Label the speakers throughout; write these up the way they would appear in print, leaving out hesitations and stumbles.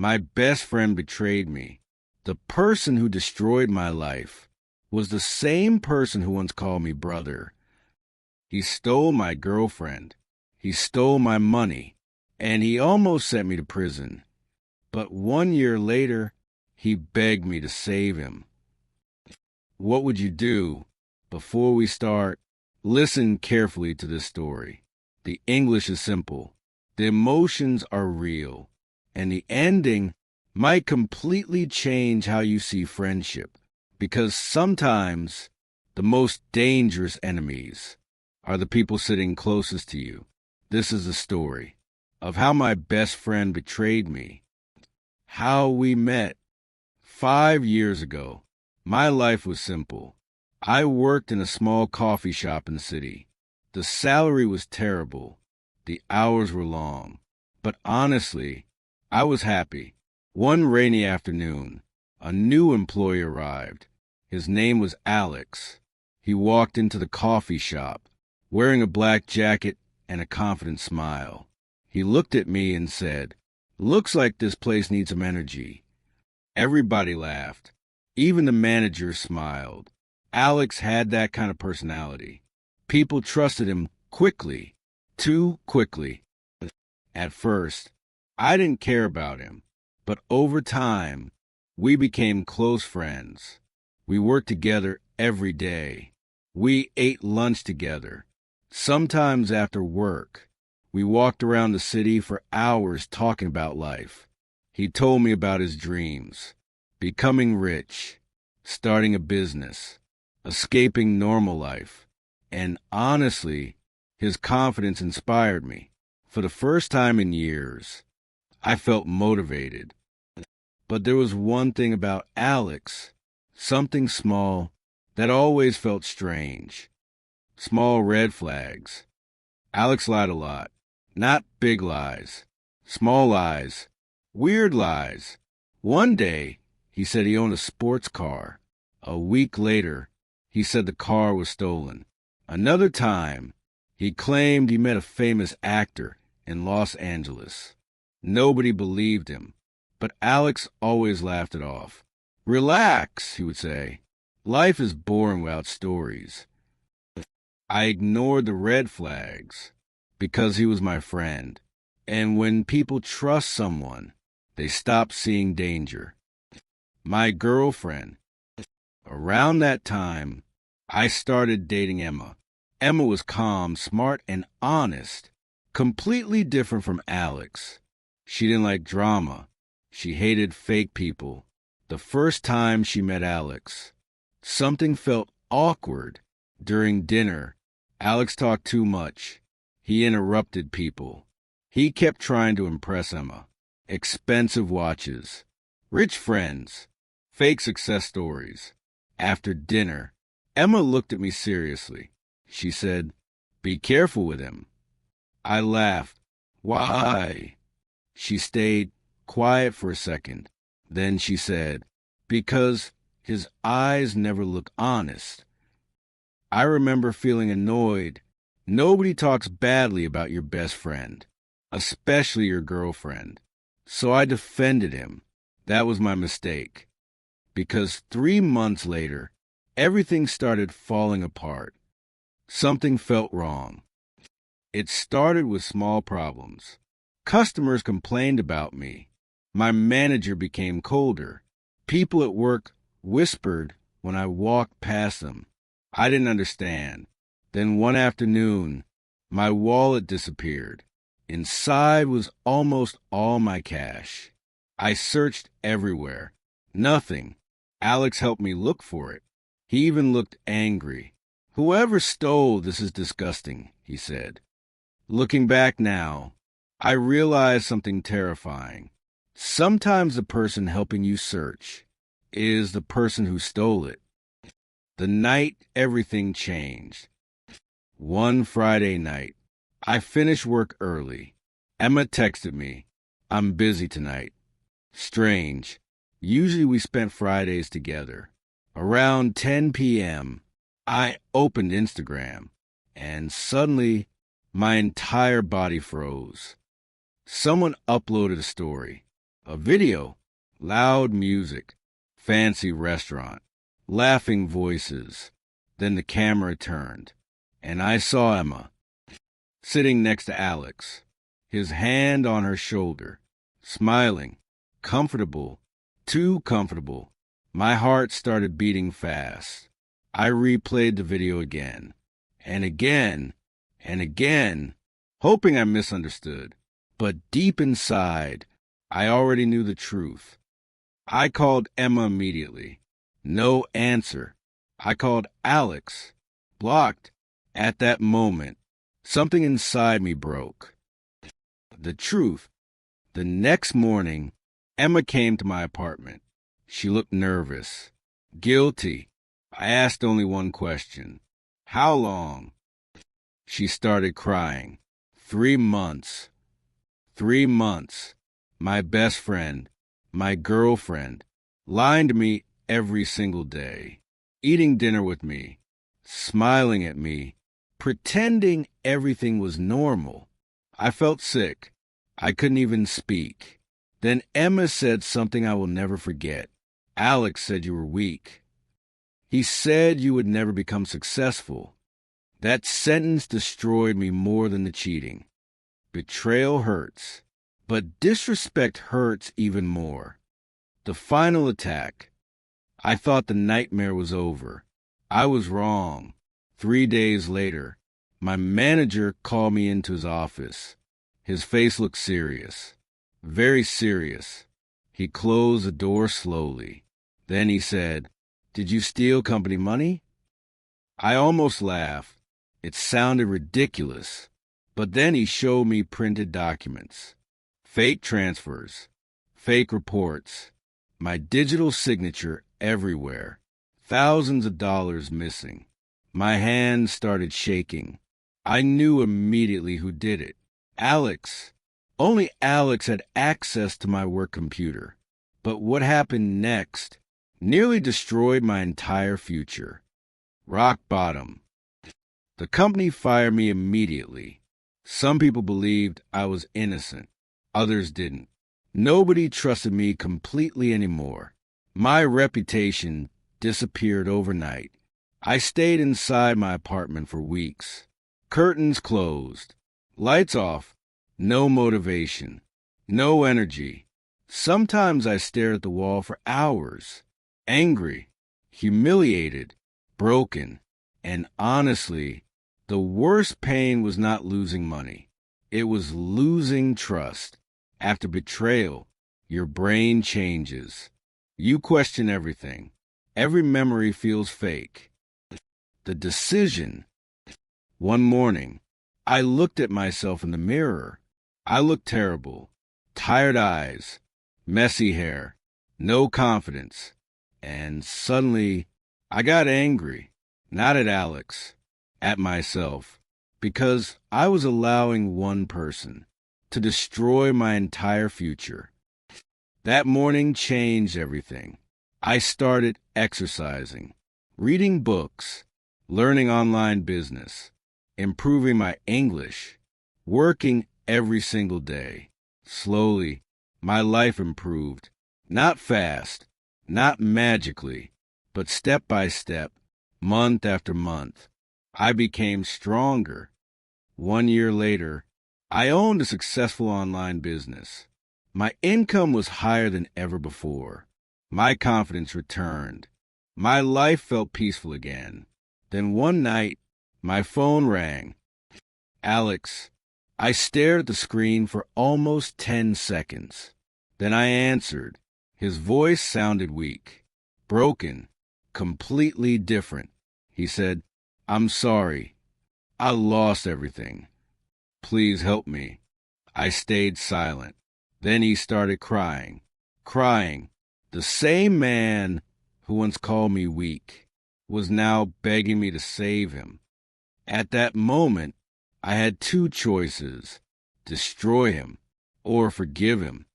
Speaker 1: My best friend betrayed me. The person who destroyed my life was the same person who once called me brother. He stole my girlfriend. He stole my money. And he almost sent me to prison. But 1 year later, he begged me to save him. What would you do? Before we start, listen carefully to this story. The English is simple. The emotions are real. And the ending might completely change how you see friendship. Because sometimes the most dangerous enemies are the people sitting closest to you. This is the story of how my best friend betrayed me. How we met. 5 years ago, my life was simple. I worked in a small coffee shop in the city. The salary was terrible. The hours were long. But honestly, I was happy. One rainy afternoon, a new employee arrived. His name was Alex. He walked into the coffee shop, wearing a black jacket and a confident smile. He looked at me and said, "Looks like this place needs some energy." Everybody laughed. Even the manager smiled. Alex had that kind of personality. People trusted him quickly, too quickly. At first, I didn't care about him, but over time, we became close friends. We worked together every day. We ate lunch together. Sometimes after work, we walked around the city for hours talking about life. He told me about his dreams, becoming rich, starting a business, escaping normal life. And honestly, his confidence inspired me. For the first time in years, I felt motivated. But there was one thing about Alex, something small, that always felt strange. Small red flags. Alex lied a lot. Not big lies. Small lies. Weird lies. One day, he said he owned a sports car. A week later, he said the car was stolen. Another time, he claimed he met a famous actor in Los Angeles. Nobody believed him, but Alex always laughed it off. "Relax," he would say. "Life is boring without stories." I ignored the red flags because he was my friend. And when people trust someone, they stop seeing danger. My girlfriend. Around that time, I started dating Emma. Emma was calm, smart, and honest, completely different from Alex. She didn't like drama. She hated fake people. The first time she met Alex, something felt awkward. During dinner, Alex talked too much. He interrupted people. He kept trying to impress Emma. Expensive watches, rich friends, fake success stories. After dinner, Emma looked at me seriously. She said, "Be careful with him." I laughed. "Why?" She stayed quiet for a second. Then she said, "Because his eyes never look honest." I remember feeling annoyed. Nobody talks badly about your best friend, especially your girlfriend. So I defended him. That was my mistake. Because 3 months later, everything started falling apart. Something felt wrong. It started with small problems. Customers complained about me. My manager became colder. People at work whispered when I walked past them. I didn't understand. Then one afternoon, my wallet disappeared. Inside was almost all my cash. I searched everywhere. Nothing. Alex helped me look for it. He even looked angry. "Whoever stole this is disgusting," he said. Looking back now, I realized something terrifying. Sometimes the person helping you search is the person who stole it. The night everything changed. One Friday night, I finished work early. Emma texted me, "I'm busy tonight." Strange. Usually we spent Fridays together. Around 10 p.m., I opened Instagram, and suddenly my entire body froze. Someone uploaded a story. A video, loud music, fancy restaurant, laughing voices. Then the camera turned, and I saw Emma, sitting next to Alex, his hand on her shoulder, smiling, comfortable, too comfortable. My heart started beating fast. I replayed the video again, and again, and again, hoping I misunderstood. But deep inside, I already knew the truth. I called Emma immediately. No answer. I called Alex. Blocked. At that moment, something inside me broke. The truth. The next morning, Emma came to my apartment. She looked nervous, guilty. I asked only one question. How long? She started crying. 3 months. 3 months. My best friend, my girlfriend, lying to me every single day, eating dinner with me, smiling at me, pretending everything was normal. I felt sick. I couldn't even speak. Then Emma said something I will never forget. Alex said you were weak. He said you would never become successful. That sentence destroyed me more than the cheating. Betrayal hurts, but disrespect hurts even more. The final attack. I thought the nightmare was over. I was wrong. 3 days later, my manager called me into his office. His face looked serious, very serious. He closed the door slowly. Then he said, "Did you steal company money?" I almost laughed. It sounded ridiculous. But then he showed me printed documents, fake transfers, fake reports, my digital signature everywhere, thousands of dollars missing. My hands started shaking. I knew immediately who did it. Alex. Only Alex had access to my work computer. But what happened next nearly destroyed my entire future. Rock bottom. The company fired me immediately. Some people believed I was innocent. Others didn't. Nobody trusted me completely anymore. My reputation disappeared overnight. I stayed inside my apartment for weeks. Curtains closed. Lights off. No motivation. No energy. Sometimes I stared at the wall for hours. Angry. Humiliated. Broken. And honestly, the worst pain was not losing money. It was losing trust. After betrayal, your brain changes. You question everything. Every memory feels fake. The decision. One morning, I looked at myself in the mirror. I looked terrible. Tired eyes, messy hair, no confidence. And suddenly, I got angry. Not at Alex, at myself. Because I was allowing one person to destroy my entire future. That morning changed everything. I started exercising, reading books, learning online business, improving my English, working every single day. Slowly, my life improved. Not fast, not magically, but step by step, month after month. I became stronger. 1 year later, I owned a successful online business. My income was higher than ever before. My confidence returned. My life felt peaceful again. Then one night, my phone rang. Alex. I stared at the screen for almost 10 seconds. Then I answered. His voice sounded weak, broken, completely different. He said, "I'm sorry. I lost everything. Please help me." I stayed silent. Then he started crying. The same man who once called me weak was now begging me to save him. At that moment, I had 2 choices: destroy him or forgive him.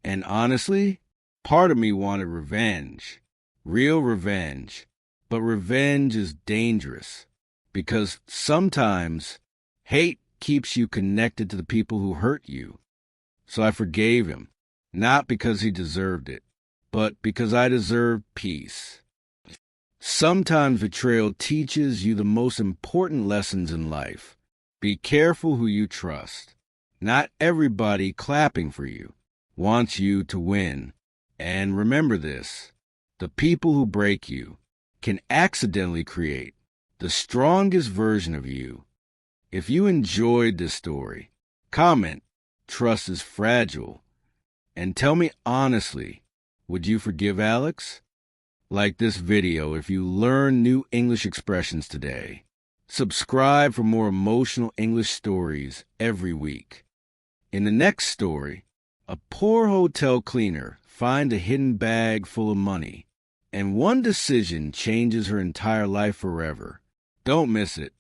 Speaker 1: And honestly, part of me wanted revenge, real revenge. But revenge is dangerous because sometimes hate keeps you connected to the people who hurt you. So I forgave him. not because he deserved it, but because I deserved peace. Sometimes betrayal teaches you the most important lessons in life. Be careful who you trust. Not everybody clapping for you wants you to win. And remember this, the people who break you can accidentally create the strongest version of you. If you enjoyed this story, comment, "Trust is fragile," and tell me honestly, would you forgive Alex? Like this video if you learn new English expressions today. Subscribe for more emotional English stories every week. In the next story, a poor hotel cleaner finds a hidden bag full of money, and one decision changes her entire life forever. Don't miss it.